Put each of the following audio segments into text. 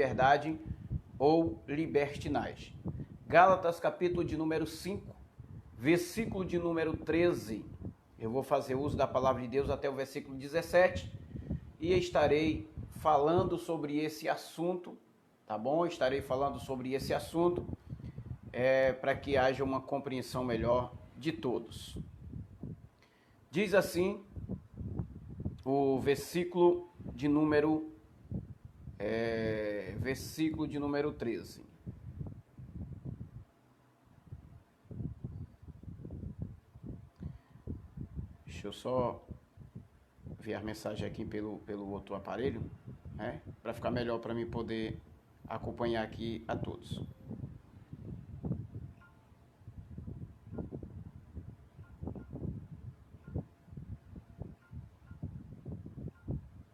liberdade ou libertinagem. Gálatas, capítulo de número 5, versículo de número 13. Eu vou fazer uso da palavra de Deus até o versículo 17 e estarei falando sobre esse assunto, tá bom? Estarei falando sobre esse assunto para que haja uma compreensão melhor de todos. Diz assim o versículo de número 13. Deixa eu só ver a mensagem aqui pelo outro aparelho, né? Para ficar melhor para mim poder acompanhar aqui a todos.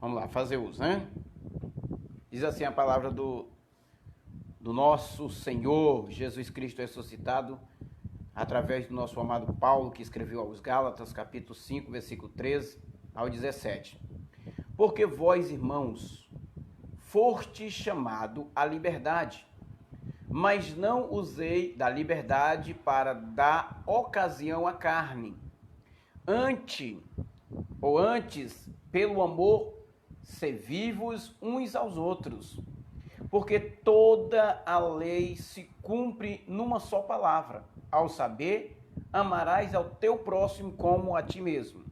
Vamos lá, fazer uso, né? Diz assim a palavra do nosso Senhor Jesus Cristo ressuscitado, através do nosso amado Paulo, que escreveu aos Gálatas, capítulo 5, versículo 13 ao 17. Porque vós, irmãos, foste chamado à liberdade, mas não usei da liberdade para dar ocasião à carne. Antes, pelo amor, ser vivos uns aos outros. Porque toda a lei se cumpre numa só palavra, ao saber, amarás ao teu próximo como a ti mesmo.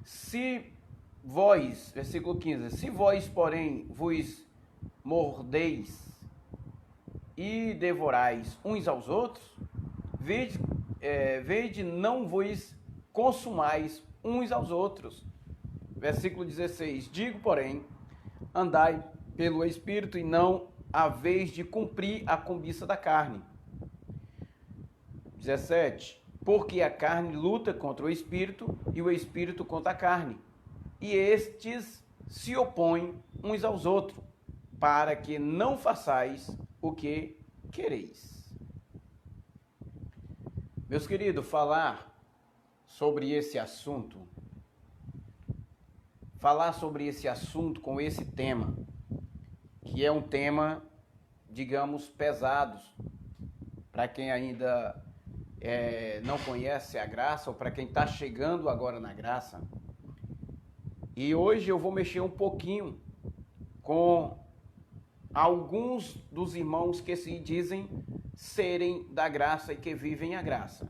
Se vós, versículo 15, se vós, porém, vos mordeis e devorais uns aos outros, vede não vos consumais uns aos outros. Versículo 16, digo, porém, andai pelo Espírito e não a vez de cumprir a cobiça da carne. 17, porque a carne luta contra o Espírito e o Espírito contra a carne, e estes se opõem uns aos outros, para que não façais o que quereis. Meus queridos, falar sobre esse assunto com esse tema, que é um tema, digamos, pesado, para quem ainda não conhece a graça, ou para quem está chegando agora na graça. E hoje eu vou mexer um pouquinho com alguns dos irmãos que se dizem serem da graça e que vivem a graça.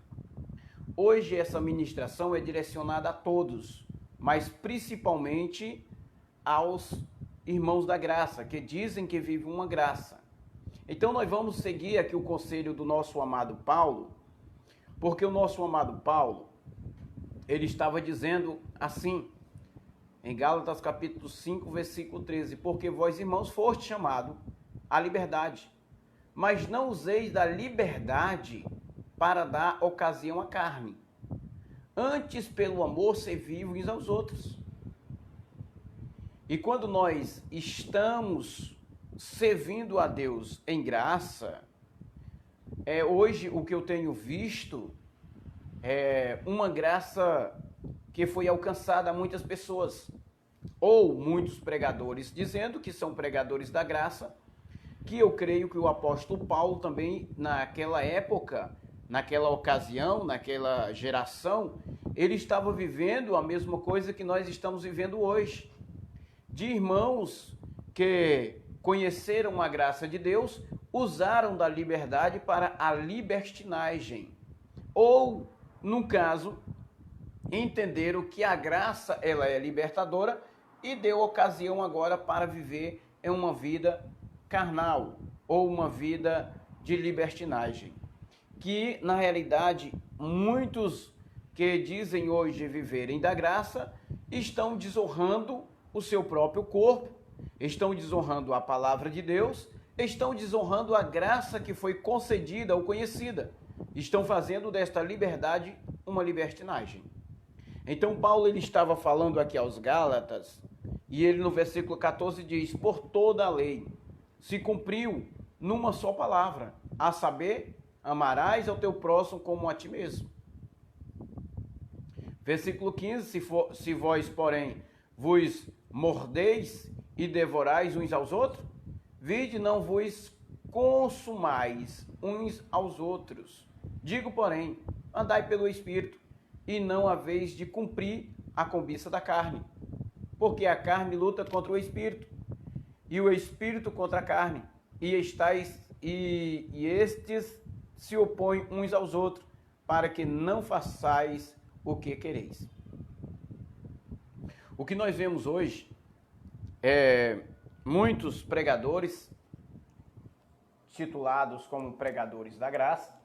Hoje essa ministração é direcionada a todos, mas principalmente aos irmãos da graça, que dizem que vivem uma graça. Então nós vamos seguir aqui o conselho do nosso amado Paulo, porque o nosso amado Paulo, ele estava dizendo assim, em Gálatas capítulo 5, versículo 13, porque vós, irmãos, foste chamados à liberdade, mas não useis da liberdade para dar ocasião à carne. Antes, pelo amor, servi uns aos outros. E quando nós estamos servindo a Deus em graça, hoje o que eu tenho visto é uma graça que foi alcançada a muitas pessoas, ou muitos pregadores dizendo que são pregadores da graça, que eu creio que o apóstolo Paulo também, naquela época, naquela ocasião, naquela geração, ele estava vivendo a mesma coisa que nós estamos vivendo hoje. De irmãos que conheceram a graça de Deus, usaram da liberdade para a libertinagem. Ou, no caso, entenderam que a graça ela é libertadora e deu ocasião agora para viver em uma vida carnal ou uma vida de libertinagem. Que, na realidade, muitos que dizem hoje viverem da graça estão desonrando o seu próprio corpo, estão desonrando a palavra de Deus, estão desonrando a graça que foi concedida ou conhecida, estão fazendo desta liberdade uma libertinagem. Então Paulo ele estava falando aqui aos Gálatas, e ele no versículo 14 diz, por toda a lei se cumpriu numa só palavra, a saber, amarás ao teu próximo como a ti mesmo. Versículo 15, se vós, porém, vos mordeis e devorais uns aos outros? Vide, não vos consumais uns aos outros. Digo, porém, andai pelo Espírito, e não haveis de cumprir a cobiça da carne. Porque a carne luta contra o Espírito, e o Espírito contra a carne, e estes se opõem uns aos outros, para que não façais o que quereis. O que nós vemos hoje é muitos pregadores, titulados como pregadores da graça,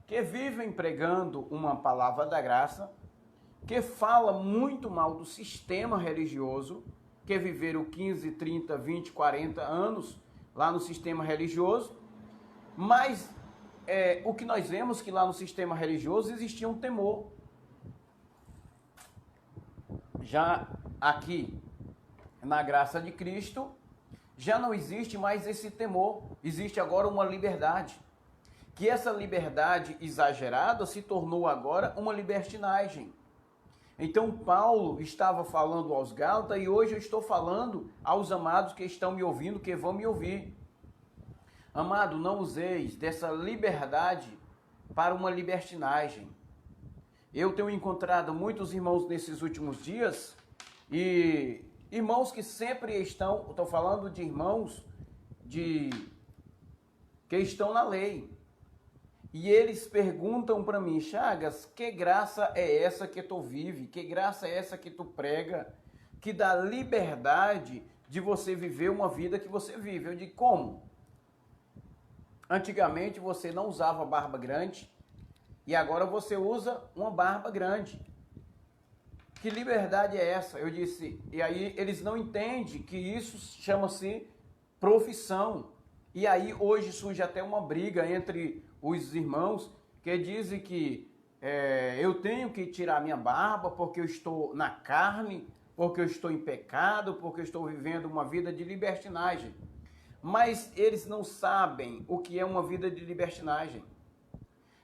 que vivem pregando uma palavra da graça, que fala muito mal do sistema religioso, que viveram 15, 30, 20, 40 anos lá no sistema religioso, mas o que nós vemos que lá no sistema religioso existia um temor. Já aqui, na graça de Cristo, já não existe mais esse temor, existe agora uma liberdade. Que essa liberdade exagerada se tornou agora uma libertinagem. Então Paulo estava falando aos Gálatas e hoje eu estou falando aos amados que estão me ouvindo, que vão me ouvir. Amado, não useis dessa liberdade para uma libertinagem. Eu tenho encontrado muitos irmãos nesses últimos dias e irmãos que sempre estão, estou falando de irmãos que estão na lei. E eles perguntam para mim, Chagas, que graça é essa que tu vive? Que graça é essa que tu prega? Que dá liberdade de você viver uma vida que você vive. Eu digo, como? Antigamente você não usava barba grande e agora você usa uma barba grande. Que liberdade é essa? Eu disse, e aí eles não entendem que isso chama-se profissão. E aí hoje surge até uma briga entre os irmãos que dizem que eu tenho que tirar minha barba porque eu estou na carne, porque eu estou em pecado, porque eu estou vivendo uma vida de libertinagem. Mas eles não sabem o que é uma vida de libertinagem.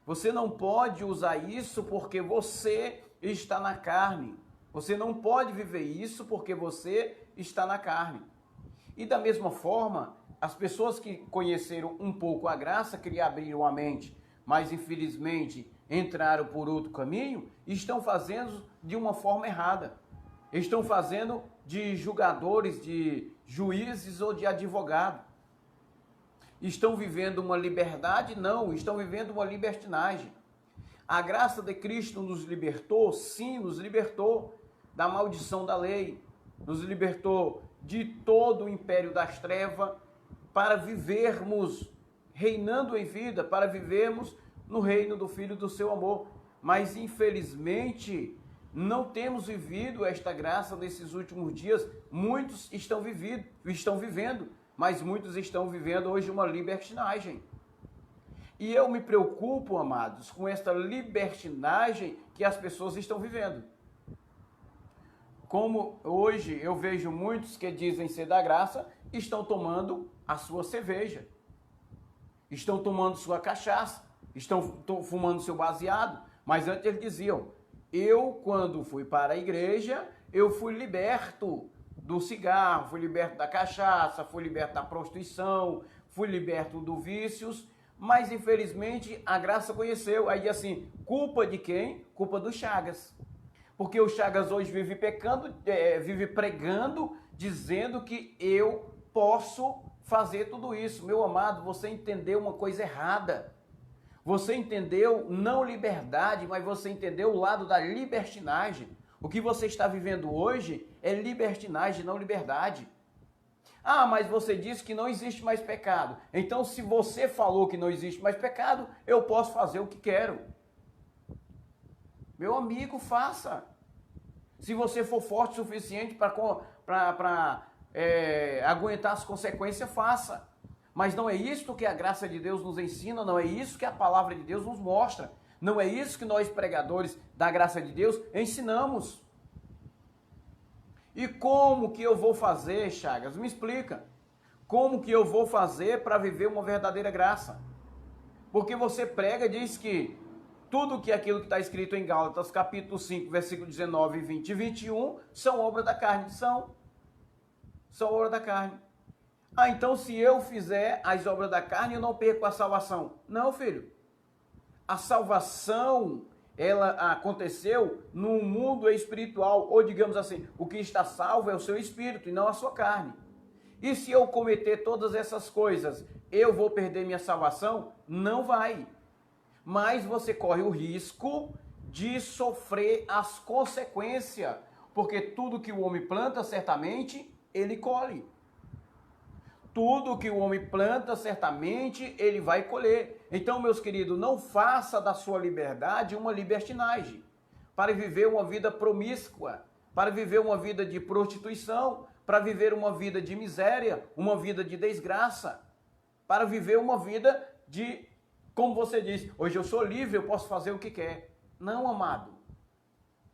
Você não pode usar isso porque você está na carne. Você não pode viver isso porque você está na carne. E da mesma forma, as pessoas que conheceram um pouco a graça, que abriram a mente, mas infelizmente entraram por outro caminho, estão fazendo de uma forma errada. Estão fazendo de julgadores, de juízes ou de advogados. Estão vivendo uma liberdade? Não, estão vivendo uma libertinagem. A graça de Cristo nos libertou? Sim, nos libertou da maldição da lei, nos libertou de todo o império das trevas, para vivermos reinando em vida, para vivermos no reino do Filho do seu amor. Mas infelizmente não temos vivido esta graça nesses últimos dias. Muitos estão vivendo, mas muitos estão vivendo hoje uma libertinagem. E eu me preocupo, amados, com esta libertinagem que as pessoas estão vivendo. Como hoje eu vejo muitos que dizem ser da graça, estão tomando a sua cerveja, estão tomando sua cachaça, estão fumando seu baseado, mas antes eles diziam, eu quando fui para a igreja, eu fui liberto do cigarro, fui liberto da cachaça, fui liberto da prostituição, fui liberto dos vícios, mas infelizmente a graça conheceu, aí assim, culpa de quem? Culpa do Chagas. Porque o Chagas hoje vive pecando, vive pregando, dizendo que eu posso fazer tudo isso. Meu amado, você entendeu uma coisa errada. Você entendeu não liberdade, mas você entendeu o lado da libertinagem. O que você está vivendo hoje é libertinagem, não liberdade. Ah, mas você disse que não existe mais pecado. Então, se você falou que não existe mais pecado, eu posso fazer o que quero. Meu amigo, faça. Se você for forte o suficiente para aguentar as consequências, faça. Mas não é isso que a graça de Deus nos ensina, não é isso que a palavra de Deus nos mostra. Não é isso que nós, pregadores da graça de Deus, ensinamos. E como que eu vou fazer, Chagas? Me explica. Como que eu vou fazer para viver uma verdadeira graça? Porque você prega e diz que tudo que aquilo que está escrito em Gálatas, capítulo 5, versículo 19, 20 e 21, são obra da carne. São. Só obra da carne. Ah, então se eu fizer as obras da carne, eu não perco a salvação. Não, filho. A salvação, ela aconteceu no mundo espiritual, ou digamos assim, o que está salvo é o seu espírito e não a sua carne. E se eu cometer todas essas coisas, eu vou perder minha salvação? Não vai. Mas você corre o risco de sofrer as consequências, porque tudo que o homem planta, certamente, ele colhe. Tudo que o homem planta, certamente, ele vai colher. Então, meus queridos, não faça da sua liberdade uma libertinagem, para viver uma vida promíscua, para viver uma vida de prostituição, para viver uma vida de miséria, uma vida de desgraça, para viver uma vida de, como você diz, hoje eu sou livre, eu posso fazer o que quer. Não, amado.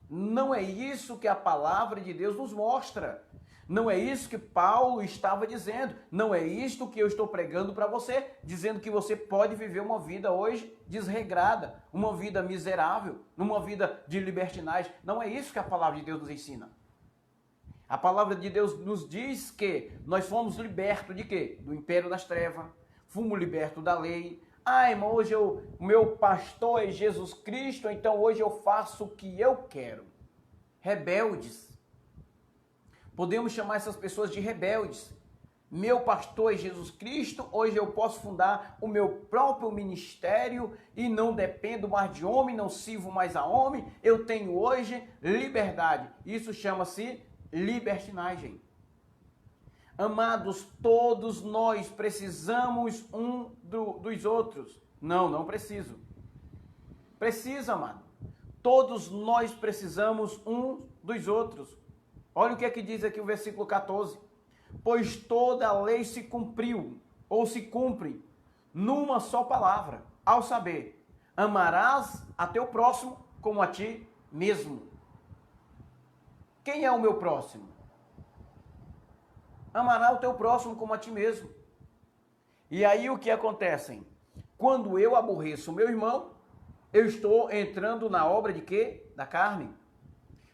Não é isso que a palavra de Deus nos mostra. Não é isso que Paulo estava dizendo. Não é isto que eu estou pregando para você, dizendo que você pode viver uma vida hoje desregrada, uma vida miserável, uma vida de libertinagem. Não é isso que a palavra de Deus nos ensina. A palavra de Deus nos diz que nós fomos libertos de quê? Do império das trevas, fomos libertos da lei. Ah, irmão, hoje o meu pastor é Jesus Cristo, então hoje eu faço o que eu quero. Rebeldes. Podemos chamar essas pessoas de rebeldes. Meu pastor é Jesus Cristo, hoje eu posso fundar o meu próprio ministério e não dependo mais de homem, não sirvo mais a homem, eu tenho hoje liberdade. Isso chama-se libertinagem. Amados, todos nós precisamos dos outros. Não, não preciso. Precisa, amado. Todos nós precisamos dos outros. Olha o que é que diz aqui o versículo 14. Pois toda a lei se cumpriu, ou se cumpre, numa só palavra, ao saber, amarás a teu próximo como a ti mesmo. Quem é o meu próximo? Amará o teu próximo como a ti mesmo. E aí o que acontece? Quando eu aborreço o meu irmão, eu estou entrando na obra de quê? Da carne.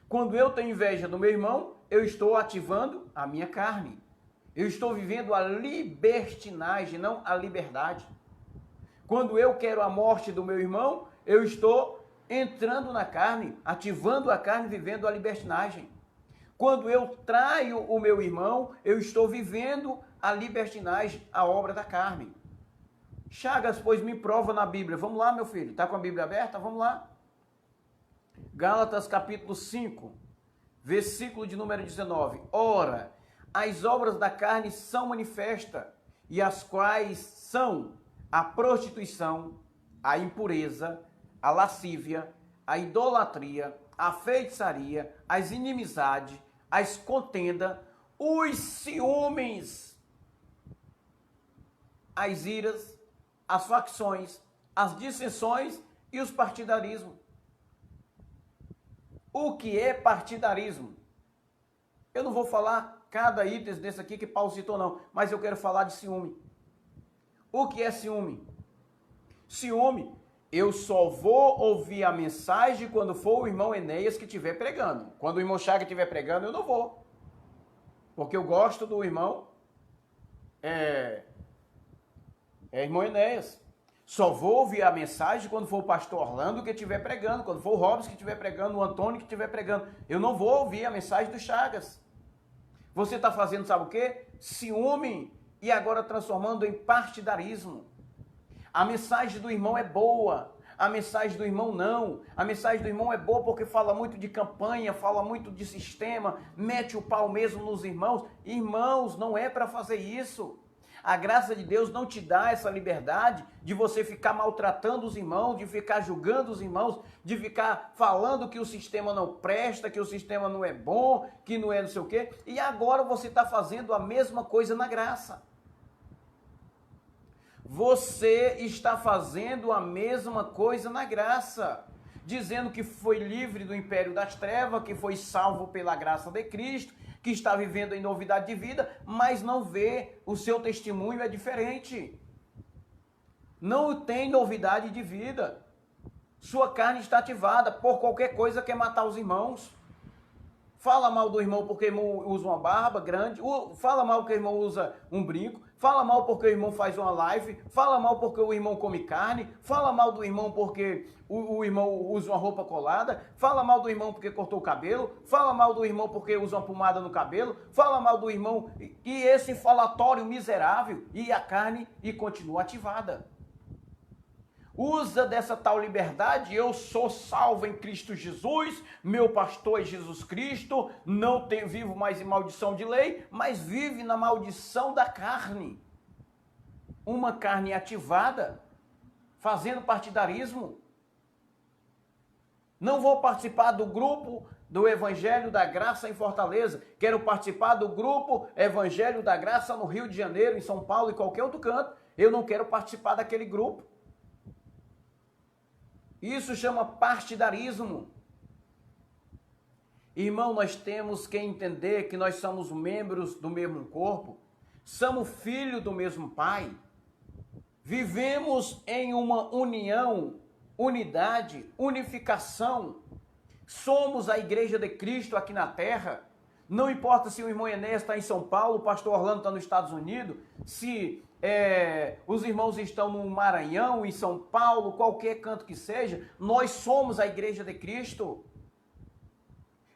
Quando eu tenho inveja do meu irmão, eu estou ativando a minha carne. Eu estou vivendo a libertinagem, não a liberdade. Quando eu quero a morte do meu irmão, eu estou entrando na carne, ativando a carne, vivendo a libertinagem. Quando eu traio o meu irmão, eu estou vivendo a libertinagem, a obra da carne. Chagas, pois me prova na Bíblia. Vamos lá, meu filho. Está com a Bíblia aberta? Vamos lá. Gálatas capítulo 5, versículo de número 19. Ora, as obras da carne são manifestas, e as quais são a prostituição, a impureza, a lascívia, a idolatria, a feitiçaria, as inimizades, as contendas, os ciúmes, as iras, as facções, as dissensões e os partidarismos. O que é partidarismo? Eu não vou falar cada item desse aqui que Paulo citou não, mas eu quero falar de ciúme. O que é ciúme? Ciúme, eu só vou ouvir a mensagem quando for o irmão Enéas que estiver pregando. Quando o irmão Chaga estiver pregando, eu não vou. Porque eu gosto do irmão irmão Enéas. Só vou ouvir a mensagem quando for o pastor Orlando que estiver pregando, quando for o Robson que estiver pregando, o Antônio que estiver pregando. Eu não vou ouvir a mensagem do Chagas. Você está fazendo, sabe o quê? Ciúme e agora transformando em partidarismo. A mensagem do irmão é boa, a mensagem do irmão não. A mensagem do irmão é boa porque fala muito de campanha, fala muito de sistema, mete o pau mesmo nos irmãos. Irmãos, não é para fazer isso. A graça de Deus não te dá essa liberdade de você ficar maltratando os irmãos, de ficar julgando os irmãos, de ficar falando que o sistema não presta, que o sistema não é bom, que não é não sei o quê. E agora você está fazendo a mesma coisa na graça. Você está fazendo a mesma coisa na graça, dizendo que foi livre do império das trevas, que foi salvo pela graça de Cristo, que está vivendo em novidade de vida, mas não vê, o seu testemunho é diferente. Não tem novidade de vida. Sua carne está ativada, por qualquer coisa quer matar os irmãos. fala mal do irmão porque o irmão usa uma barba grande, fala mal porque o irmão usa um brinco, fala mal porque o irmão faz uma live, fala mal porque o irmão come carne, fala mal do irmão porque o irmão usa uma roupa colada, fala mal do irmão porque cortou o cabelo, fala mal do irmão porque usa uma pomada no cabelo, fala mal do irmão e esse falatório miserável e a carne e continua ativada. Usa dessa tal liberdade, eu sou salvo em Cristo Jesus, meu pastor é Jesus Cristo, não vivo mais em maldição de lei, mas vive na maldição da carne. Uma carne ativada, fazendo partidarismo. Não vou participar do grupo do Evangelho da Graça em Fortaleza, quero participar do grupo Evangelho da Graça no Rio de Janeiro, em São Paulo e qualquer outro canto. Eu não quero participar daquele grupo. Isso chama partidarismo. Irmão, nós temos que entender que nós somos membros do mesmo corpo, somos filhos do mesmo Pai, vivemos em uma união, unidade, unificação, somos a Igreja de Cristo aqui na terra. Não importa se o irmão Enéas está em São Paulo, o pastor Orlando está nos Estados Unidos, se os irmãos estão no Maranhão, em São Paulo, qualquer canto que seja, nós somos a Igreja de Cristo.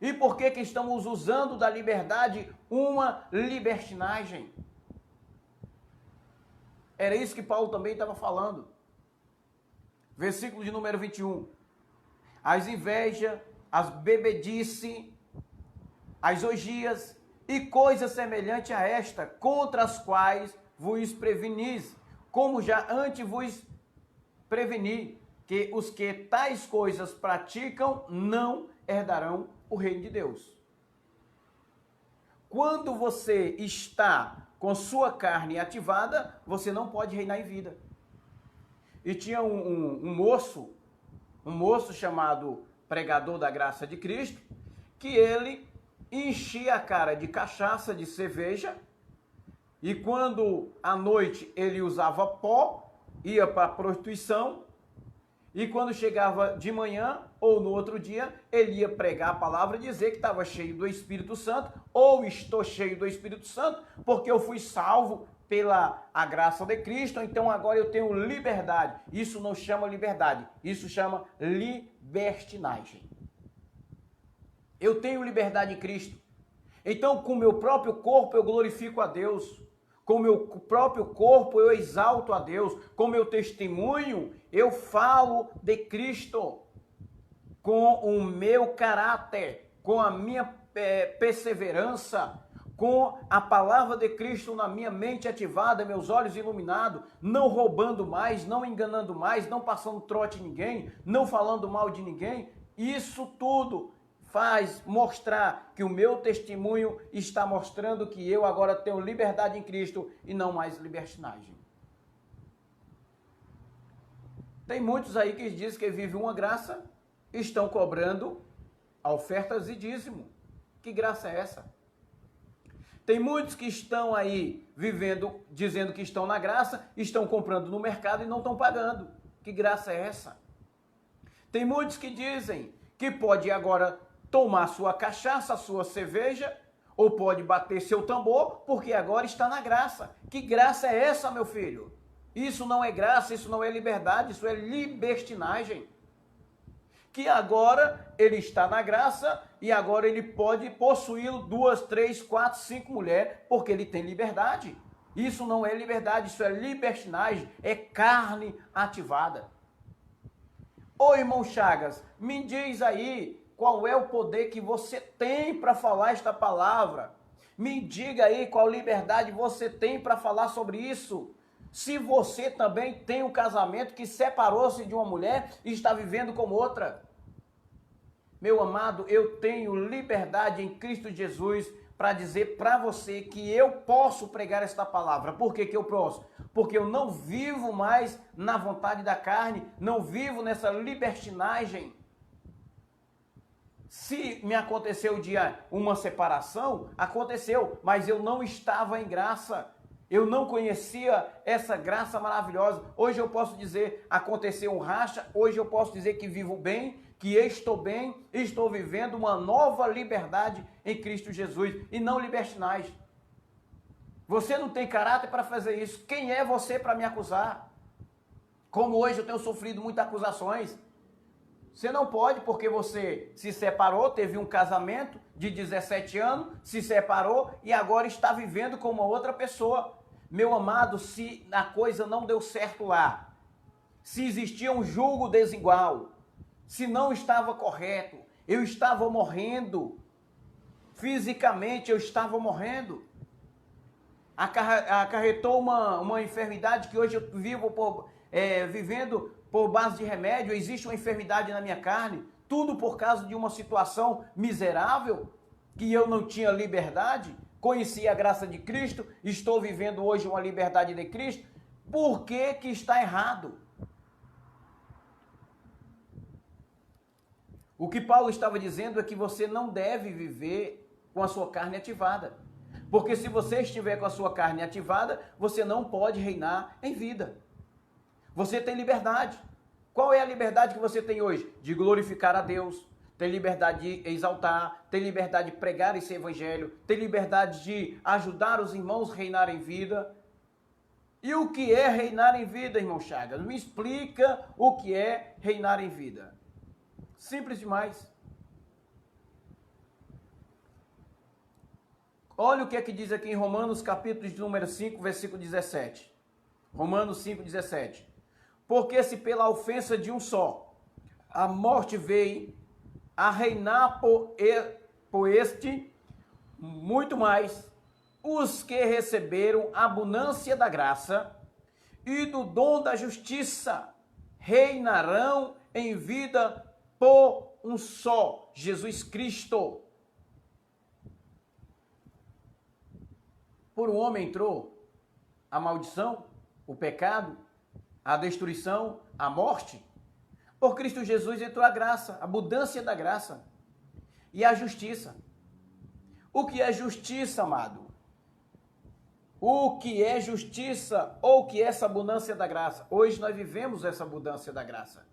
E por que estamos usando da liberdade uma libertinagem? Era isso que Paulo também estava falando. Versículo de número 21. As invejas, as bebedice, as orgias e coisas semelhantes a esta, contra as quais vos prevenis, como já antes vos preveni, que os que tais coisas praticam não herdarão o reino de Deus. Quando você está com sua carne ativada, você não pode reinar em vida. E tinha um moço chamado pregador da graça de Cristo, que ele enchia a cara de cachaça, de cerveja, e quando à noite ele usava pó, ia para a prostituição, e quando chegava de manhã ou no outro dia, ele ia pregar a palavra e dizer que estava cheio do Espírito Santo, ou estou cheio do Espírito Santo, porque eu fui salvo pela a graça de Cristo, então agora eu tenho liberdade. Isso não chama liberdade, isso chama libertinagem. Eu tenho liberdade em Cristo. Então, com o meu próprio corpo eu glorifico a Deus. Com o meu próprio corpo eu exalto a Deus. Com o meu testemunho eu falo de Cristo. Com o meu caráter, com a minha perseverança, com a palavra de Cristo na minha mente ativada, meus olhos iluminados, não roubando mais, não enganando mais, não passando trote em ninguém, não falando mal de ninguém. Isso tudo faz mostrar que o meu testemunho está mostrando que eu agora tenho liberdade em Cristo e não mais libertinagem. Tem muitos aí que dizem que vivem uma graça, estão cobrando ofertas e dízimo. Que graça é essa? Tem muitos que estão aí vivendo, dizendo que estão na graça, estão comprando no mercado e não estão pagando. Que graça é essa? Tem muitos que dizem que pode agora tomar sua cachaça, sua cerveja, ou pode bater seu tambor, porque agora está na graça. Que graça é essa, meu filho? Isso não é graça, isso não é liberdade, isso é libertinagem. Que agora ele está na graça e agora ele pode possuir 2, 3, 4, 5 mulheres, porque ele tem liberdade. Isso não é liberdade, isso é libertinagem, é carne ativada. Ô irmão Chagas, me diz aí qual é o poder que você tem para falar esta palavra. Me diga aí qual liberdade você tem para falar sobre isso. Se você também tem um casamento que separou-se de uma mulher e está vivendo com outra. Meu amado, eu tenho liberdade em Cristo Jesus para dizer para você que eu posso pregar esta palavra. Por que que eu posso? Porque eu não vivo mais na vontade da carne, não vivo nessa libertinagem. Se me aconteceu uma separação, aconteceu, mas eu não estava em graça. Eu não conhecia essa graça maravilhosa. Hoje eu posso dizer, aconteceu um racha, hoje eu posso dizer que vivo bem, que estou vivendo uma nova liberdade em Cristo Jesus e não libertinagem. Você não tem caráter para fazer isso. Quem é você para me acusar? Como hoje eu tenho sofrido muitas acusações. Você não pode, porque você se separou, teve um casamento de 17 anos, se separou e agora está vivendo com uma outra pessoa. Meu amado, se a coisa não deu certo lá, se existia um julgo desigual, se não estava correto, eu estava morrendo, fisicamente eu estava morrendo, acarretou uma enfermidade que hoje eu vivo vivendo por base de remédio, existe uma enfermidade na minha carne, tudo por causa de uma situação miserável, que eu não tinha liberdade, conheci a graça de Cristo, estou vivendo hoje uma liberdade de Cristo. Por que que está errado? O que Paulo estava dizendo é que você não deve viver com a sua carne ativada. Porque se você estiver com a sua carne ativada, você não pode reinar em vida. Você tem liberdade. Qual é a liberdade que você tem hoje? De glorificar a Deus, ter liberdade de exaltar, ter liberdade de pregar esse evangelho, ter liberdade de ajudar os irmãos a reinar em vida. E o que é reinar em vida, irmão Chagas? Me explica o que é reinar em vida. Simples demais. Olha o que é que diz aqui em Romanos, capítulo de número 5, versículo 17. Romanos 5, 17. Porque se pela ofensa de um só a morte veio a reinar por este, muito mais, os que receberam a abundância da graça e do dom da justiça reinarão em vida por um só, Jesus Cristo. Por um homem entrou a maldição, o pecado, a destruição, a morte. Por Cristo Jesus entrou a graça, a abundância da graça e a justiça. O que é justiça, amado? O que é justiça ou o que é essa abundância da graça? Hoje nós vivemos essa abundância da graça.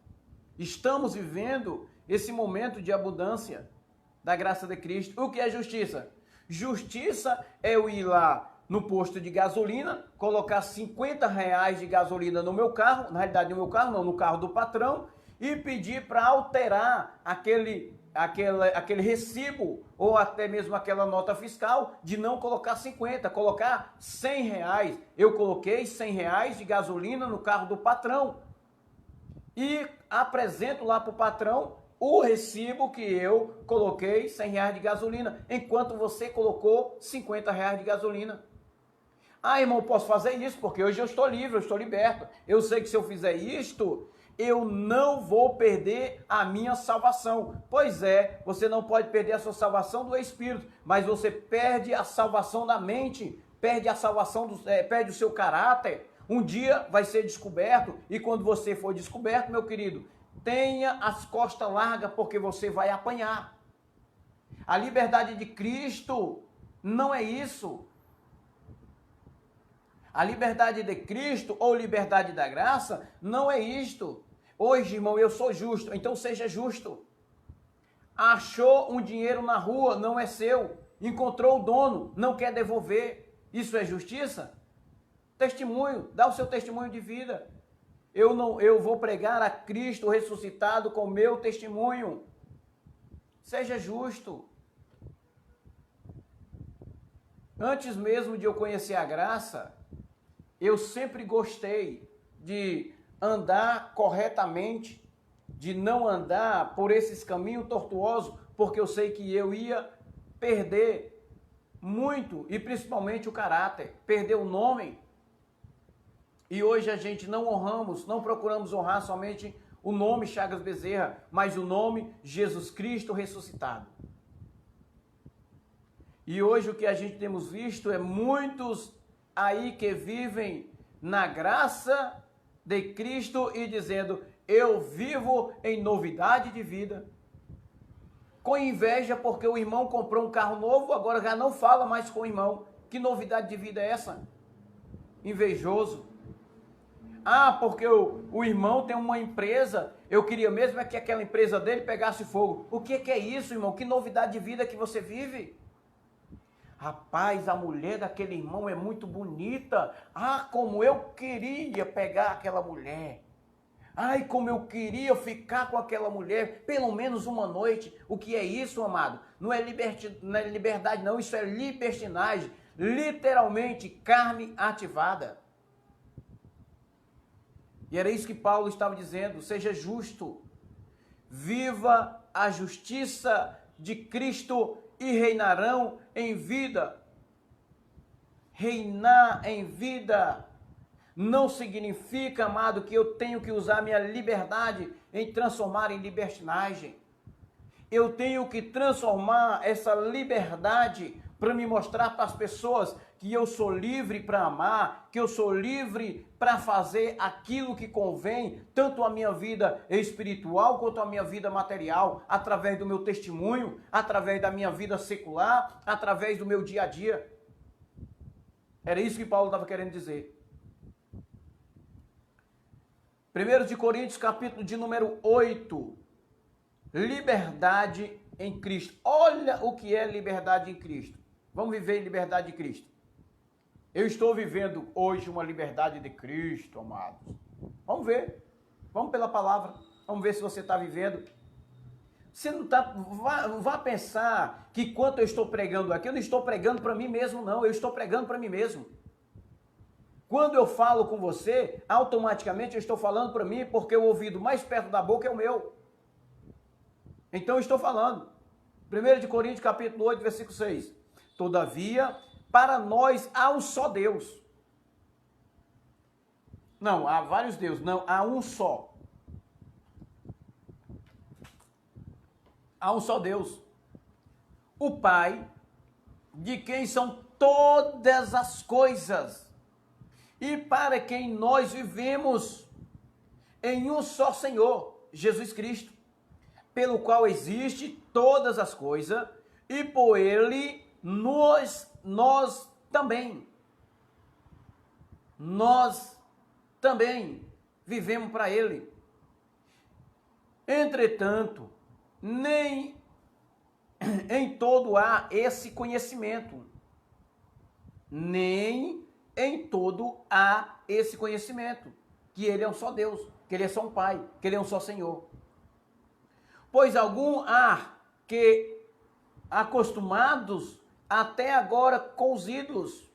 Estamos vivendo esse momento de abundância da graça de Cristo. O que é justiça? Justiça é eu ir lá no posto de gasolina, colocar R$50 de gasolina no meu carro, na realidade no meu carro não, no carro do patrão, e pedir para alterar aquele recibo, ou até mesmo aquela nota fiscal, de não colocar 50, colocar R$100. Eu coloquei R$100 de gasolina no carro do patrão, e apresento lá para o patrão o recibo que eu coloquei R$100 de gasolina, enquanto você colocou R$50 de gasolina. Ah, irmão, posso fazer isso porque hoje eu estou livre, eu estou liberto. Eu sei que se eu fizer isto, eu não vou perder a minha salvação. Pois é, você não pode perder a sua salvação do Espírito, mas você perde a salvação da mente, perde a salvação, perde o seu caráter. Um dia vai ser descoberto e quando você for descoberto, meu querido, tenha as costas largas porque você vai apanhar. A liberdade de Cristo não é isso. A liberdade de Cristo ou liberdade da graça não é isto. Hoje, irmão, eu sou justo, então seja justo. Achou um dinheiro na rua, não é seu. Encontrou o dono, não quer devolver. Isso é justiça? Testemunho, dá o seu testemunho de vida. Eu vou pregar a Cristo ressuscitado com o meu testemunho. Seja justo. Antes mesmo de eu conhecer a graça, eu sempre gostei de andar corretamente, de não andar por esses caminhos tortuosos, porque eu sei que eu ia perder muito, e principalmente o caráter, perder o nome. E hoje a gente não honramos, não procuramos honrar somente o nome Chagas Bezerra, mas o nome Jesus Cristo ressuscitado. E hoje o que a gente temos visto é muitos aí que vivem na graça de Cristo e dizendo, eu vivo em novidade de vida. Com inveja porque o irmão comprou um carro novo, agora já não fala mais com o irmão. Que novidade de vida é essa? invejoso. Ah, porque o irmão tem uma empresa, eu queria mesmo é que aquela empresa dele pegasse fogo. O que é isso, irmão? Que novidade de vida que você vive? Rapaz, a mulher daquele irmão é muito bonita. Ah, como eu queria pegar aquela mulher. Ai, como eu queria ficar com aquela mulher pelo menos uma noite. O que é isso, amado? Não é liberdade, não. Isso é libertinagem. Literalmente, carne ativada. E era isso que Paulo estava dizendo. Seja justo. Viva a justiça de Cristo e reinarão em vida. Reinar em vida não significa, amado, que eu tenho que usar minha liberdade em transformar em libertinagem. Eu tenho que transformar essa liberdade para me mostrar para as pessoas que eu sou livre para amar, que eu sou livre para fazer aquilo que convém, tanto a minha vida espiritual quanto a minha vida material, através do meu testemunho, através da minha vida secular, através do meu dia a dia. Era isso que Paulo estava querendo dizer. 1 de Coríntios, capítulo de número 8. Liberdade em Cristo. Olha o que é liberdade em Cristo. Vamos viver em liberdade de Cristo. Eu estou vivendo hoje uma liberdade de Cristo, amados. Vamos ver. Vamos pela palavra. Vamos ver se você está vivendo. Você não vá pensar que enquanto eu estou pregando aqui, eu não estou pregando para mim mesmo, não. Eu estou pregando para mim mesmo. Quando eu falo com você, automaticamente eu estou falando para mim, porque o ouvido mais perto da boca é o meu. Então eu estou falando. 1 de Coríntios, capítulo 8, versículo 6. Todavia, para nós há um só Deus. Não, há vários deuses. Não, há um só. Há um só Deus. O Pai, de quem são todas as coisas, e para quem nós vivemos em um só Senhor, Jesus Cristo, pelo qual existe todas as coisas, e por Ele nós também vivemos para Ele. Entretanto, nem em todo há esse conhecimento, nem em todo há esse conhecimento, que Ele é um só Deus, que Ele é só um Pai, que Ele é um só Senhor. Pois algum há que acostumados até agora com os ídolos,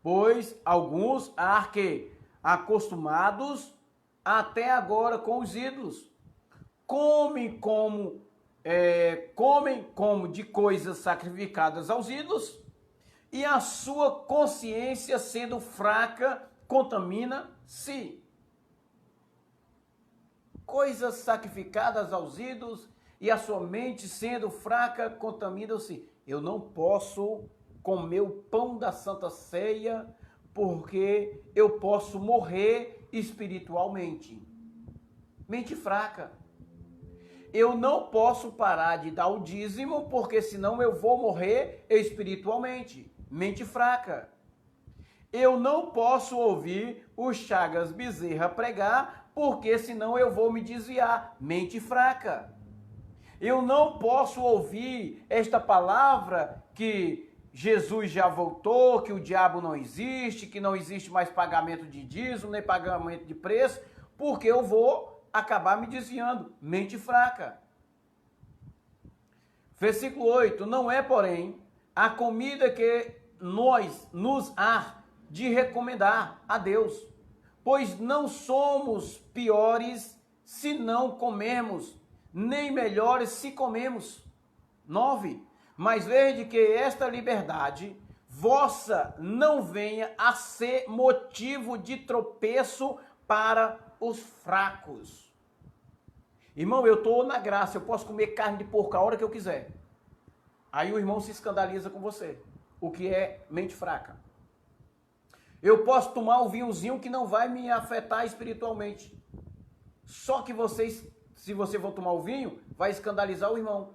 pois alguns há que acostumados até agora com os ídolos, comem como de coisas sacrificadas aos ídolos, e a sua consciência, sendo fraca, contamina-se. Coisas sacrificadas aos ídolos, e a sua mente, sendo fraca, contamina-se. Eu não posso comer o pão da Santa Ceia, porque eu posso morrer espiritualmente. Mente fraca. Eu não posso parar de dar o dízimo, porque senão eu vou morrer espiritualmente. Mente fraca. Eu não posso ouvir o Chagas Bezerra pregar, porque senão eu vou me desviar. Mente fraca. Eu não posso ouvir esta palavra que Jesus já voltou, que o diabo não existe, que não existe mais pagamento de dízimo, nem pagamento de preço, porque eu vou acabar me desviando. Mente fraca. Versículo 8. Não é, porém, a comida que nos há de recomendar a Deus, pois não somos piores se não comermos, nem melhores se comemos. 9. Mas vede que esta liberdade vossa não venha a ser motivo de tropeço para os fracos. Irmão, eu estou na graça, eu posso comer carne de porco a hora que eu quiser. Aí o irmão se escandaliza com você, o que é mente fraca. Eu posso tomar um vinhozinho que não vai me afetar espiritualmente. Só que vocês, se você for tomar o vinho, vai escandalizar o irmão.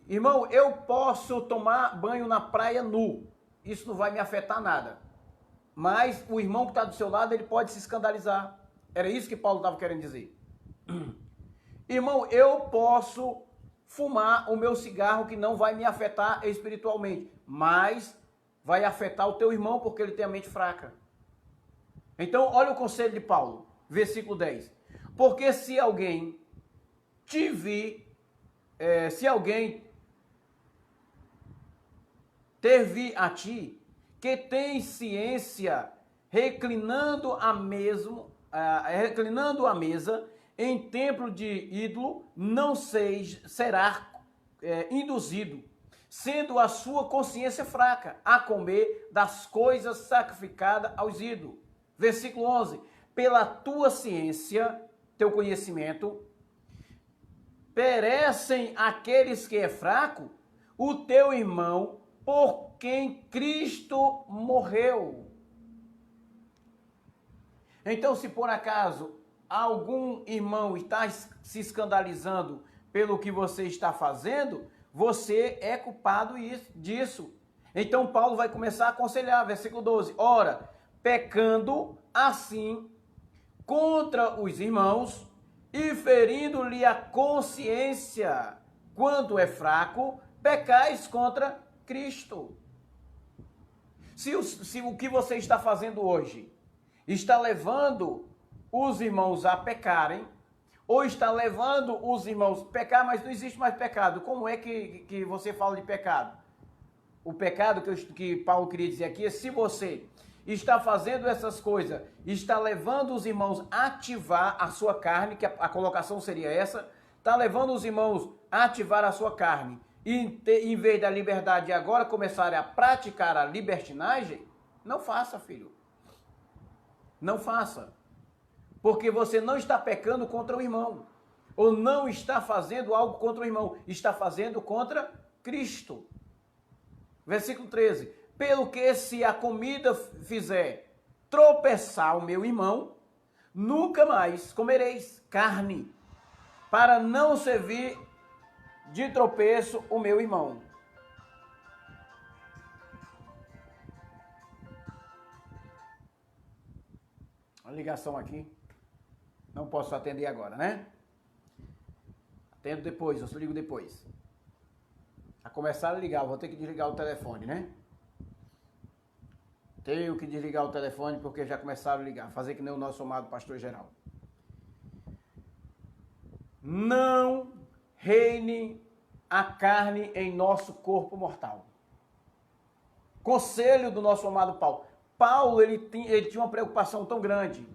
Irmão, eu posso tomar banho na praia nu. isso não vai me afetar nada. Mas o irmão que está do seu lado, ele pode se escandalizar. Era isso que Paulo estava querendo dizer. Irmão, eu posso fumar o meu cigarro que não vai me afetar espiritualmente, mas vai afetar o teu irmão porque ele tem a mente fraca. Então, olha o conselho de Paulo, versículo 10. Porque se alguém te vir, se alguém ter vir a ti, que tem ciência, reclinando a mesa em templo de ídolo, não será induzido, sendo a sua consciência fraca, a comer das coisas sacrificadas aos ídolos. Versículo 11. Pela tua ciência, teu conhecimento, perecem aqueles que é fraco, o teu irmão, por quem Cristo morreu. Então, se por acaso algum irmão está se escandalizando pelo que você está fazendo, você é culpado disso. Então, Paulo vai começar a aconselhar, versículo 12. Ora, pecando assim contra os irmãos e ferindo-lhe a consciência quanto é fraco, pecais contra Cristo. Se o que você está fazendo hoje está levando os irmãos a pecarem, ou está levando os irmãos a pecar, mas não existe mais pecado. Como é que você fala de pecado? O pecado que Paulo queria dizer aqui é se você está fazendo essas coisas, está levando os irmãos a ativar a sua carne, que a colocação seria essa, está levando os irmãos a ativar a sua carne, e em vez da liberdade agora começarem a praticar a libertinagem, não faça, filho. Não faça. Porque você não está pecando contra o irmão. Ou não está fazendo algo contra o irmão. Está fazendo contra Cristo. Versículo 13. Pelo que se a comida fizer tropeçar o meu irmão, nunca mais comereis carne, para não servir de tropeço o meu irmão. A ligação aqui. Não posso atender agora, né? Atendo depois, eu ligo depois. A começar a ligar, vou ter que desligar o telefone, né? Tenho que desligar o telefone porque já começaram a ligar. Fazer que nem o nosso amado pastor geral. Não reine a carne em nosso corpo mortal. Conselho do nosso amado Paulo. Paulo, ele tinha uma preocupação tão grande.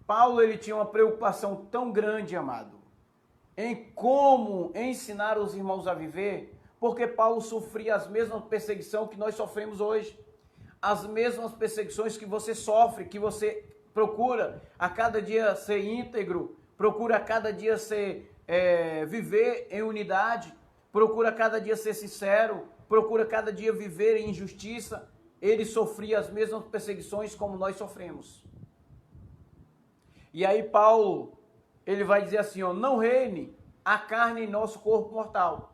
Paulo, ele tinha uma preocupação tão grande, amado, em como ensinar os irmãos a viver, porque Paulo sofria as mesmas perseguições que nós sofremos hoje. As mesmas perseguições que você sofre, que você procura a cada dia ser íntegro, procura a cada dia viver em unidade, procura a cada dia ser sincero, procura a cada dia viver em justiça. Ele sofria as mesmas perseguições como nós sofremos. E aí Paulo, ele vai dizer assim, ó, não reine a carne em nosso corpo mortal.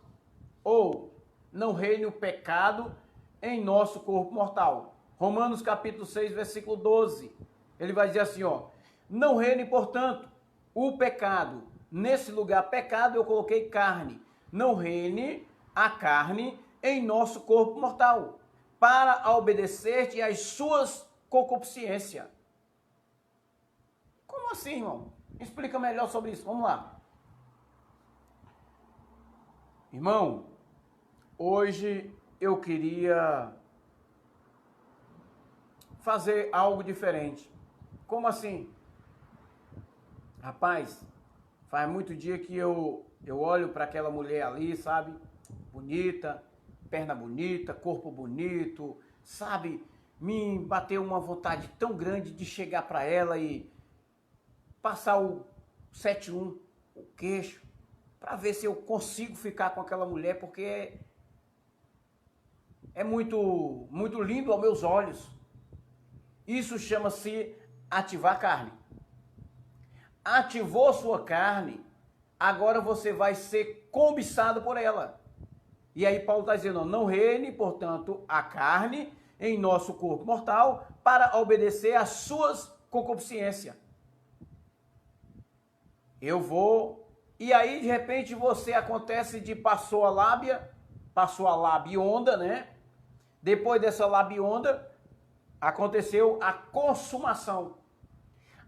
Ou, não reine o pecado em nosso corpo mortal. Romanos capítulo 6, versículo 12. Ele vai dizer assim, ó, não reine, portanto, o pecado. Nesse lugar, pecado, eu coloquei carne. Não reine a carne em nosso corpo mortal, para obedecer-te às suas concupiscências. Como assim, irmão? Explica melhor sobre isso. Vamos lá. Irmão, hoje eu queria fazer algo diferente. Como assim? Rapaz, faz muito dia que eu olho para aquela mulher ali, sabe? Bonita, perna bonita, corpo bonito, sabe? Me bateu uma vontade tão grande de chegar para ela e passar o 7-1, o queixo, para ver se eu consigo ficar com aquela mulher, porque é muito, muito lindo aos meus olhos. Isso chama-se ativar a carne. Ativou sua carne, agora você vai ser cobiçado por ela. E aí Paulo está dizendo, não reine, portanto, a carne em nosso corpo mortal para obedecer às suas concupiscências. Eu vou... E aí, de repente, você acontece de passou a labionda, né? Depois dessa labionda, aconteceu a consumação.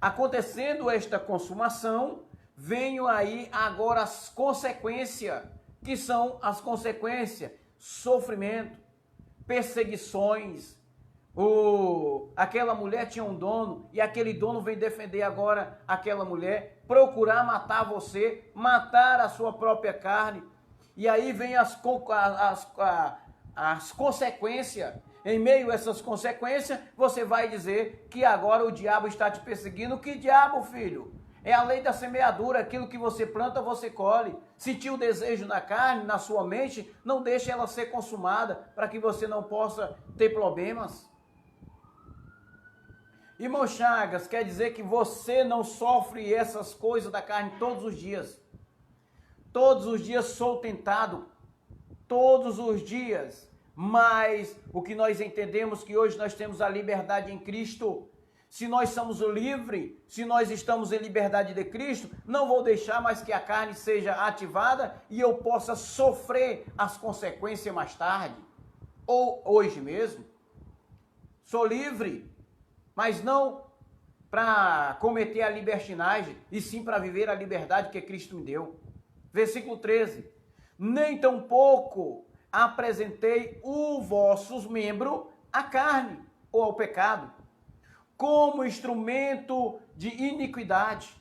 Acontecendo esta consumação, venho aí agora as consequências, que são as consequências, sofrimento, perseguições. Aquela mulher tinha um dono e aquele dono vem defender agora aquela mulher, procurar matar você, matar a sua própria carne. E aí vem as consequências. Em meio a essas consequências, você vai dizer que agora o diabo está te perseguindo. Que diabo, filho? É a lei da semeadura, aquilo que você planta, você colhe. Sentir o desejo na carne, na sua mente, não deixe ela ser consumada, para que você não possa ter problemas. Irmão Chagas, quer dizer que você não sofre essas coisas da carne todos os dias. Todos os dias sou tentado, todos os dias. Mas o que nós entendemos que hoje nós temos a liberdade em Cristo. Se nós somos livres, se nós estamos em liberdade de Cristo, não vou deixar mais que a carne seja ativada e eu possa sofrer as consequências mais tarde, ou hoje mesmo. Sou livre, mas não para cometer a libertinagem, e sim para viver a liberdade que Cristo me deu. Versículo 13. Nem tampouco apresentei os vossos membros à carne ou ao pecado, como instrumento de iniquidade,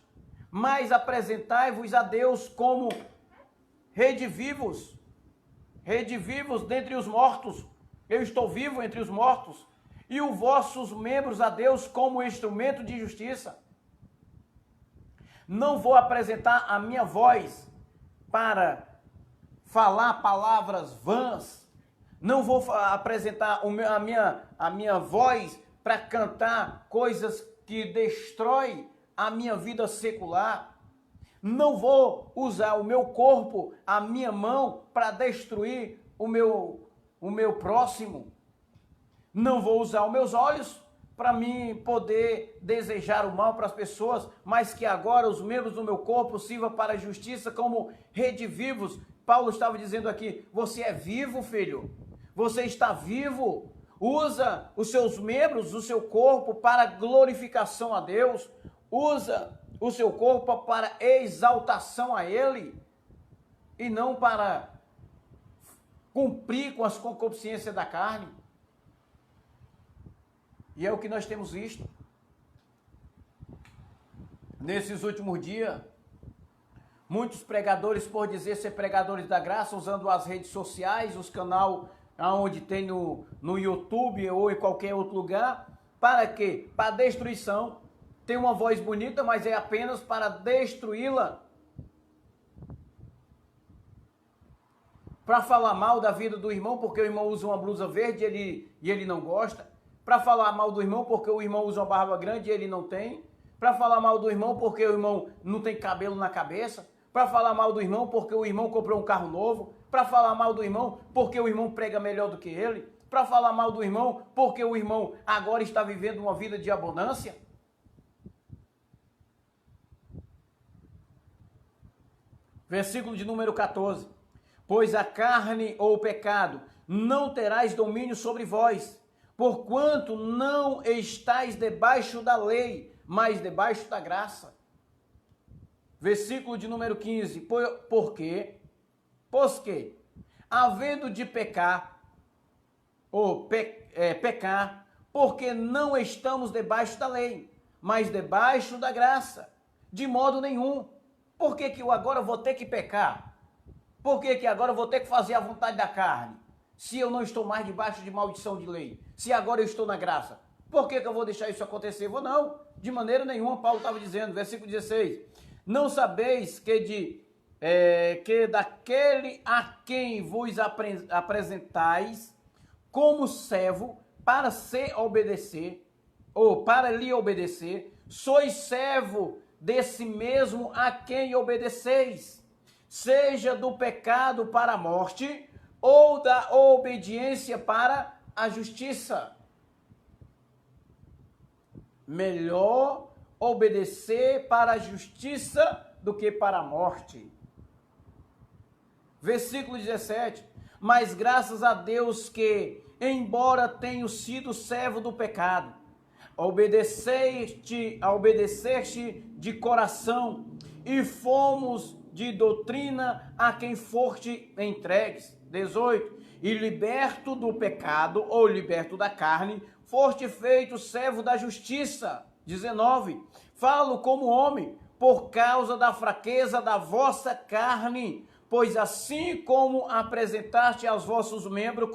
mas apresentai-vos a Deus como redivivos dentre os mortos. Eu estou vivo entre os mortos. E os vossos membros a Deus como instrumento de justiça. Não vou apresentar a minha voz para falar palavras vãs. Não vou apresentar a minha voz para cantar coisas que destroem a minha vida secular. Não vou usar o meu corpo, a minha mão, para destruir o meu próximo. Não vou usar os meus olhos para mim poder desejar o mal para as pessoas, mas que agora os membros do meu corpo sirvam para a justiça como redivivos. Paulo estava dizendo aqui, você é vivo, filho. Você está vivo. Usa os seus membros, o seu corpo para glorificação a Deus. Usa o seu corpo para exaltação a Ele. E não para cumprir com as concupiscências da carne. E é o que nós temos visto. Nesses últimos dias, muitos pregadores, por dizer ser pregadores da graça, usando as redes sociais, os canais onde tem no YouTube ou em qualquer outro lugar, para quê? Para destruição. Tem uma voz bonita, mas é apenas para destruí-la. Para falar mal da vida do irmão, porque o irmão usa uma blusa verde e ele não gosta. Para falar mal do irmão, porque o irmão usa uma barba grande e ele não tem. Para falar mal do irmão, porque o irmão não tem cabelo na cabeça. Para falar mal do irmão, porque o irmão comprou um carro novo. Para falar mal do irmão, porque o irmão prega melhor do que ele. Para falar mal do irmão, porque o irmão agora está vivendo uma vida de abundância. Versículo de número 14. Pois a carne ou o pecado não terás domínio sobre vós, porquanto não estáis debaixo da lei, mas debaixo da graça. Versículo de número 15. Pois que, havendo de pecar, pecar, porque não estamos debaixo da lei, mas debaixo da graça, de modo nenhum. Por que eu agora vou ter que pecar? Por que agora eu vou ter que fazer a vontade da carne? Se eu não estou mais debaixo de maldição de lei, se agora eu estou na graça, por que eu vou deixar isso acontecer? Vou não, de maneira nenhuma. Paulo estava dizendo, versículo 16, não sabeis que daquele a quem vos apresentais como servo para lhe obedecer, sois servo desse mesmo a quem obedeceis, seja do pecado para a morte, ou da obediência para a justiça. Melhor obedecer para a justiça do que para a morte. Versículo 17. Mas graças a Deus que, embora tenha sido servo do pecado, obedeceste de coração e fomos de doutrina a quem foste entregues. 18. E liberto do pecado, ou liberto da carne, foste feito servo da justiça. 19. Falo como homem, por causa da fraqueza da vossa carne, pois assim como apresentaste aos vossos membros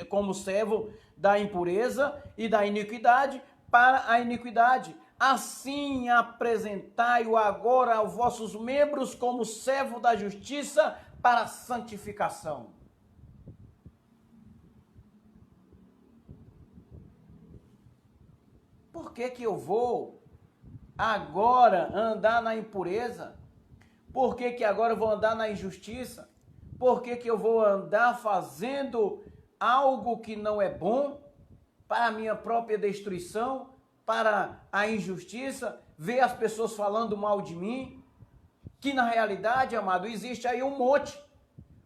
como servo da impureza e da iniquidade para a iniquidade, assim apresentai-o agora aos vossos membros como servo da justiça para a santificação. Por que eu vou agora andar na impureza? Por que agora eu vou andar na injustiça? Por que eu vou andar fazendo algo que não é bom para a minha própria destruição, para a injustiça, ver as pessoas falando mal de mim? Que na realidade, amado, existe aí um monte.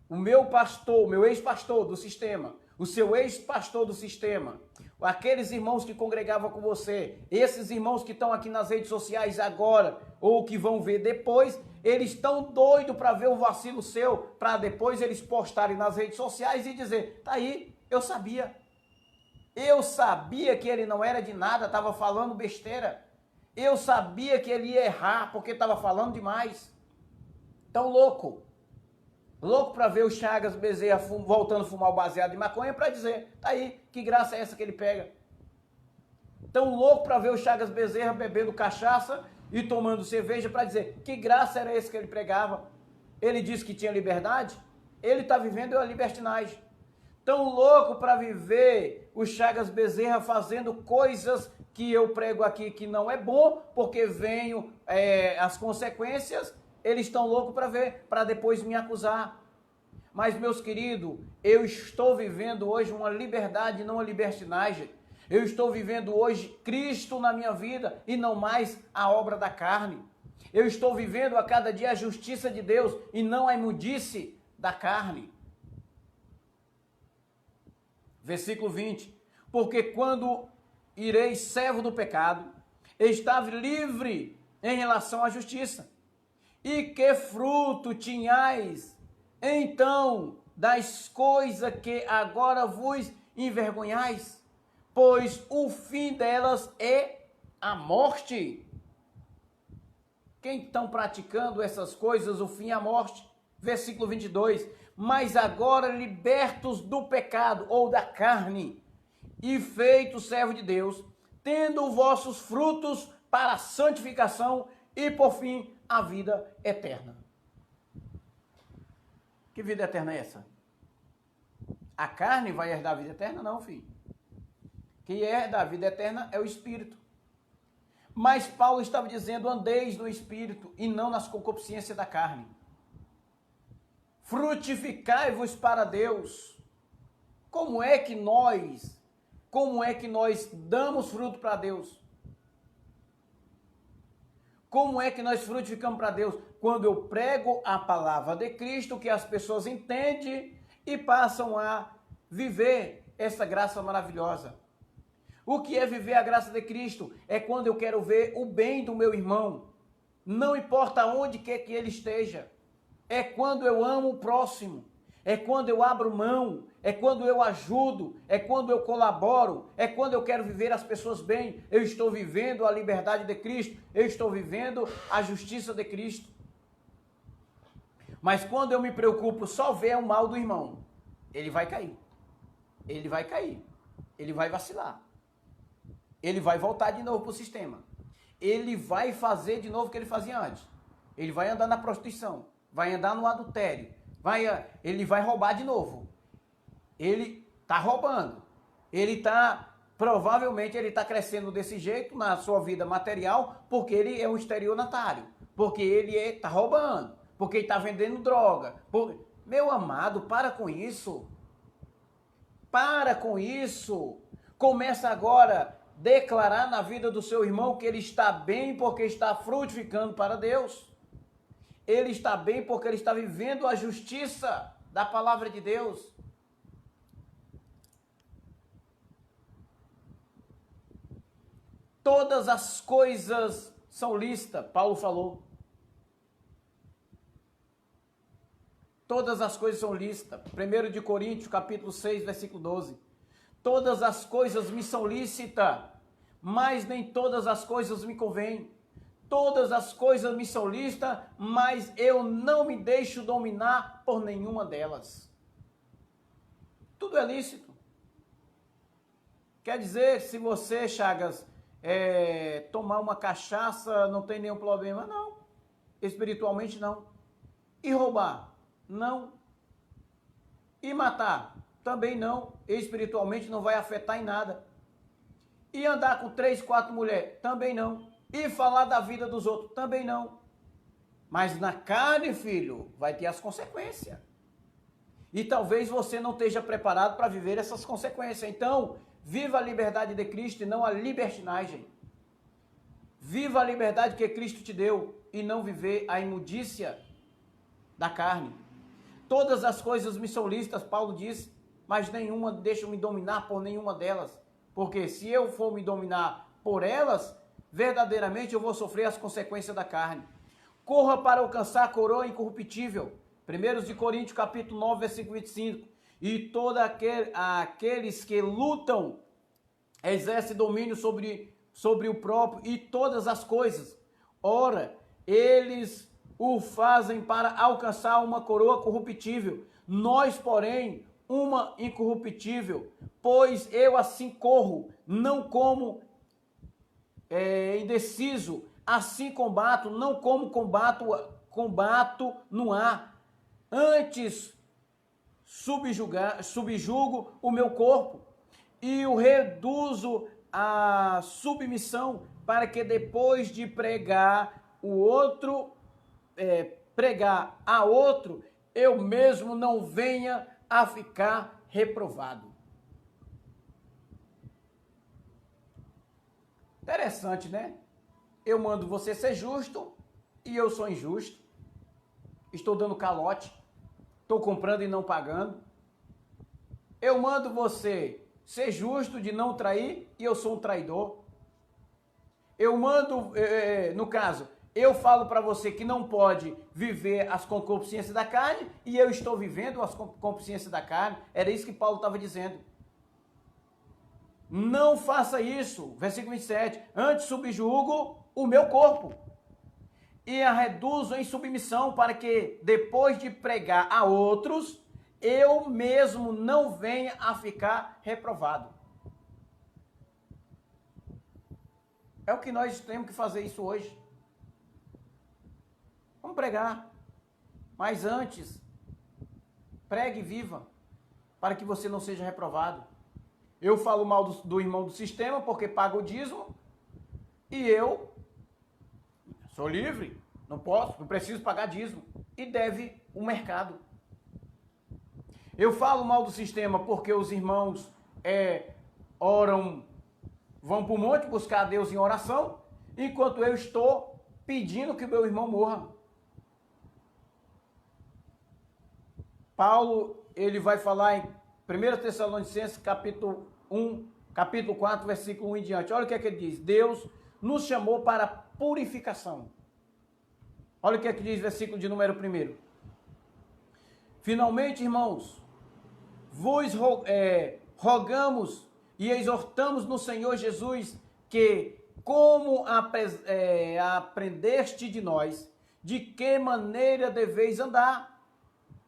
O meu pastor, o meu ex-pastor do sistema, o seu ex-pastor do sistema, aqueles irmãos que congregavam com você, esses irmãos que estão aqui nas redes sociais agora, ou que vão ver depois, eles estão doidos para ver o vacilo seu, para depois eles postarem nas redes sociais e dizer, tá aí, eu sabia que ele não era de nada, estava falando besteira, eu sabia que ele ia errar, porque estava falando demais. Tão louco para ver o Chagas Bezerra voltando a fumar o baseado de maconha para dizer, tá aí, que graça é essa que ele pega? Tão louco para ver o Chagas Bezerra bebendo cachaça e tomando cerveja para dizer, que graça era essa que ele pregava? Ele disse que tinha liberdade? Ele está vivendo a libertinagem. Tão louco para viver o Chagas Bezerra fazendo coisas que eu prego aqui que não é bom, porque venho as consequências. Eles estão loucos para ver, para depois me acusar. Mas, meus queridos, eu estou vivendo hoje uma liberdade, não uma libertinagem. Eu estou vivendo hoje Cristo na minha vida e não mais a obra da carne. Eu estou vivendo a cada dia a justiça de Deus e não a imundice da carne. Versículo 20. Porque quando ireis servo do pecado, estava livre em relação à justiça. E que fruto tinhais, então, das coisas que agora vos envergonhais? Pois o fim delas é a morte. Quem estão praticando essas coisas, o fim é a morte. Versículo 22. Mas agora libertos do pecado ou da carne, e feitos servo de Deus, tendo vossos frutos para a santificação e, por fim, a vida eterna. Que vida eterna é essa? A carne vai herdar a vida eterna? Não, filho. Quem herda a vida eterna é o Espírito. Mas Paulo estava dizendo, andeis no Espírito e não nas concupiscências da carne. Frutificai-vos para Deus. Como é que nós damos fruto para Deus? Como é que nós frutificamos para Deus? Quando eu prego a palavra de Cristo, que as pessoas entendem e passam a viver essa graça maravilhosa. O que é viver a graça de Cristo? É quando eu quero ver o bem do meu irmão. Não importa onde quer que ele esteja. É quando eu amo o próximo. É quando eu abro mão. É quando eu ajudo. É quando eu colaboro. É quando eu quero viver as pessoas bem. Eu estou vivendo a liberdade de Cristo. Eu estou vivendo a justiça de Cristo. Mas quando eu me preocupo só ver o mal do irmão, ele vai cair. Ele vai cair. Ele vai vacilar. Ele vai voltar de novo para o sistema. Ele vai fazer de novo o que ele fazia antes. Ele vai andar na prostituição. Vai andar no adultério. Ele vai roubar de novo. Ele está roubando. Provavelmente ele está crescendo desse jeito na sua vida material, porque ele é um estelionatário. Porque ele está roubando. Porque ele está vendendo droga. Meu amado, para com isso. para com isso. Começa agora a declarar na vida do seu irmão que ele está bem porque está frutificando para Deus. Ele está bem porque ele está vivendo a justiça da palavra de Deus. Todas as coisas são lícitas, Paulo falou. Todas as coisas são lícitas. 1 de Coríntios, capítulo 6, versículo 12. Todas as coisas me são lícitas, mas nem todas as coisas me convêm. Todas as coisas me são lícitas, mas eu não me deixo dominar por nenhuma delas. Tudo é lícito. Quer dizer, se você, Chagas, tomar uma cachaça, não tem nenhum problema? Não. Espiritualmente, não. E roubar? Não. E matar? Também não. Espiritualmente não vai afetar em nada. E andar com 3, 4 mulheres? Também não. E falar da vida dos outros? Também não. Mas na carne, filho, vai ter as consequências. E talvez você não esteja preparado para viver essas consequências. Então, viva a liberdade de Cristo e não a libertinagem. Viva a liberdade que Cristo te deu e não viver a imundícia da carne. Todas as coisas me são lícitas, Paulo diz, mas nenhuma deixa-me dominar por nenhuma delas. Porque se eu for me dominar por elas, verdadeiramente eu vou sofrer as consequências da carne. Corra para alcançar a coroa incorruptível. 1 de Coríntios, capítulo 9, versículo 25. E todos aqueles que lutam, exercem domínio sobre o próprio e todas as coisas. Ora, eles o fazem para alcançar uma coroa corruptível. Nós, porém, uma incorruptível. Pois eu assim corro, não como indeciso, assim combato, não como combato no ar. Antes subjugo o meu corpo e o reduzo à submissão, para que depois de pregar a outro, eu mesmo não venha a ficar reprovado. Interessante, né? Eu mando você ser justo e eu sou injusto. Estou dando calote. Estou comprando e não pagando. Eu mando você ser justo de não trair e eu sou um traidor. Eu mando, no caso, eu falo para você que não pode viver as concupiscências da carne e eu estou vivendo as concupiscências da carne. Era isso que Paulo estava dizendo. Não faça isso. Versículo 27. Antes subjugo o meu corpo e a reduzo em submissão, para que depois de pregar a outros, eu mesmo não venha a ficar reprovado. É o que nós temos que fazer isso hoje. Vamos pregar. Mas antes, pregue e viva, para que você não seja reprovado. Eu falo mal do irmão do sistema porque paga o dízimo e eu sou livre, não preciso pagar dízimo e deve o mercado. Eu falo mal do sistema porque os irmãos oram, vão para o monte buscar a Deus em oração, enquanto eu estou pedindo que meu irmão morra. Paulo, ele vai falar em 1 Tessalonicenses, capítulo 4, versículo 1 em diante. Olha o que é que ele diz. Deus nos chamou para purificação. Olha o que é que diz, versículo de número 1. Finalmente, irmãos, vos rogamos e exortamos no Senhor Jesus que, como aprendeste de nós, de que maneira deveis andar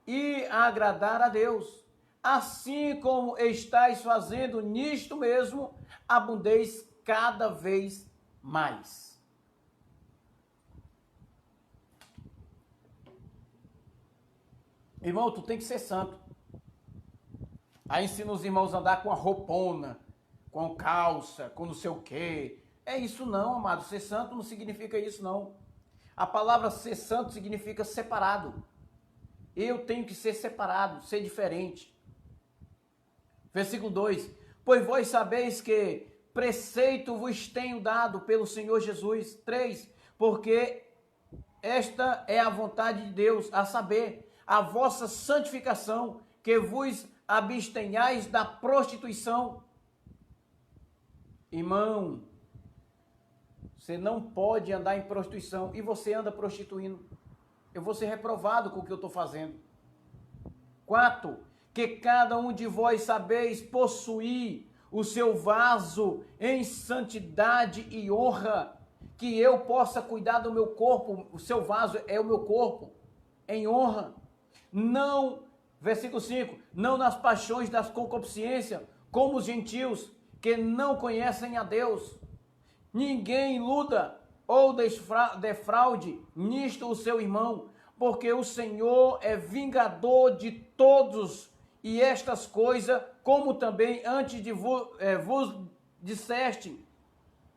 e agradar a Deus, assim como estáis fazendo nisto mesmo, abundeis cada vez mais. Irmão, tu tem que ser santo. Aí ensina os irmãos a andar com a roupona, com calça, com não sei o quê. É isso não, amado. Ser santo não significa isso não. A palavra ser santo significa separado. Eu tenho que ser separado, ser diferente. Versículo 2: pois vós sabeis que preceito vos tenho dado pelo Senhor Jesus. 3: porque esta é a vontade de Deus, a saber, a vossa santificação, que vos abstenhais da prostituição. Irmão, você não pode andar em prostituição e você anda prostituindo. Eu vou ser reprovado com o que eu estou fazendo. 4: que cada um de vós sabeis possuir o seu vaso em santidade e honra, que eu possa cuidar do meu corpo. O seu vaso é o meu corpo, em honra. Não, versículo 5, não nas paixões das concupiscências, como os gentios, que não conhecem a Deus. Ninguém iluda ou defraude nisto o seu irmão, porque o Senhor é vingador de todos, e estas coisas, como também antes de vos disseste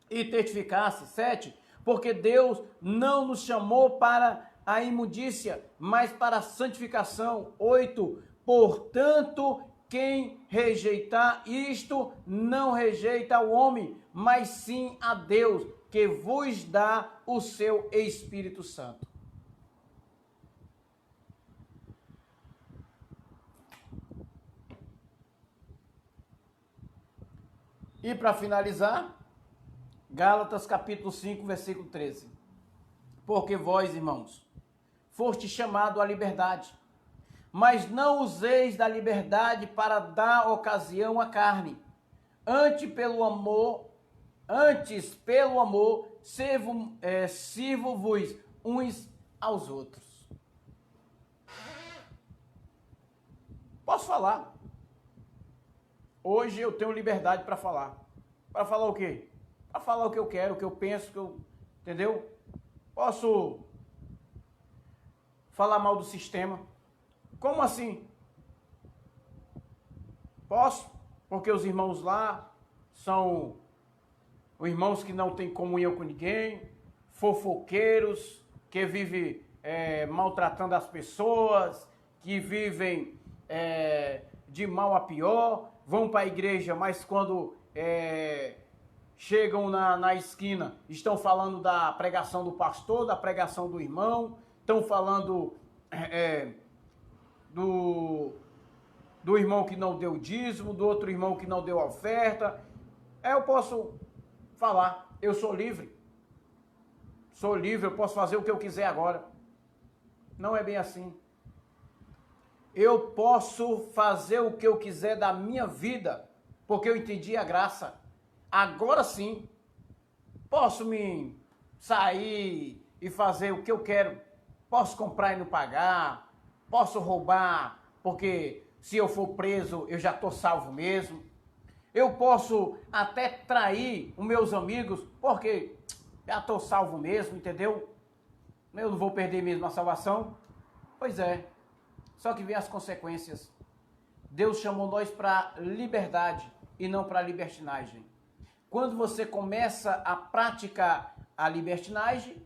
e testificasse. 7: porque Deus não nos chamou para a imundícia, mas para a santificação. 8: portanto, quem rejeitar isto, não rejeita ao homem, mas sim a Deus, que vos dá o seu Espírito Santo. E para finalizar, Gálatas capítulo 5, versículo 13. Porque vós, irmãos, foste chamado à liberdade, mas não useis da liberdade para dar ocasião à carne. Antes, pelo amor, sirvo-vos uns aos outros. Posso falar? Hoje eu tenho liberdade para falar. Para falar o quê? Para falar o que eu quero, o que eu penso, entendeu? Posso falar mal do sistema. Como assim? Posso, porque os irmãos lá são irmãos que não têm comunhão com ninguém, fofoqueiros, que vivem maltratando as pessoas, que vivem de mal a pior, vão para a igreja, mas quando chegam na esquina, estão falando da pregação do pastor, da pregação do irmão, estão falando do irmão que não deu dízimo, do outro irmão que não deu oferta. Eu posso falar, eu sou livre, eu posso fazer o que eu quiser agora. Não é bem assim. Eu posso fazer o que eu quiser da minha vida, porque eu entendi a graça. Agora sim, posso me sair e fazer o que eu quero. Posso comprar e não pagar, posso roubar, porque se eu for preso, eu já estou salvo mesmo. Eu posso até trair os meus amigos, porque já estou salvo mesmo, entendeu? Eu não vou perder mesmo a salvação. Pois é, só que vem as consequências. Deus chamou nós para liberdade e não para libertinagem. Quando você começa a praticar a libertinagem,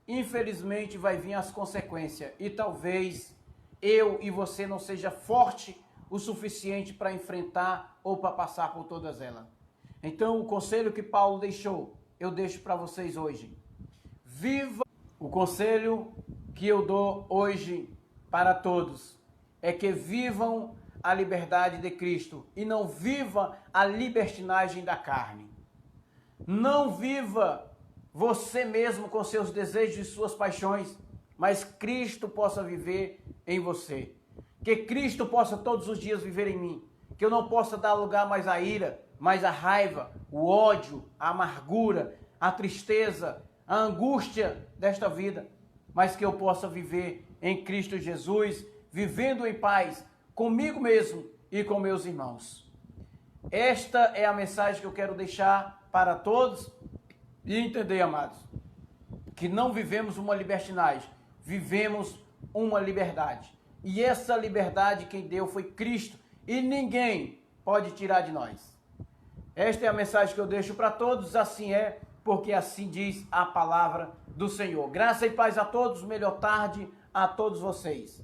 infelizmente vai vir as consequências. E talvez eu e você não seja forte o suficiente para enfrentar ou para passar por todas elas. Então, o conselho que Paulo deixou, eu deixo para vocês hoje. Viva! O conselho que eu dou hoje para todos é que vivam a liberdade de Cristo e não viva a libertinagem da carne. Não viva você mesmo com seus desejos e suas paixões, mas Cristo possa viver em você. Que Cristo possa todos os dias viver em mim. Que eu não possa dar lugar mais à ira, mais à raiva, o ódio, a amargura, a tristeza, a angústia desta vida, mas que eu possa viver em Cristo Jesus, vivendo em paz comigo mesmo e com meus irmãos. Esta é a mensagem que eu quero deixar para todos e entender, amados, que não vivemos uma libertinagem, vivemos uma liberdade. E essa liberdade quem deu foi Cristo e ninguém pode tirar de nós. Esta é a mensagem que eu deixo para todos, assim é, porque assim diz a palavra do Senhor. Graça e paz a todos, melhor tarde a todos vocês.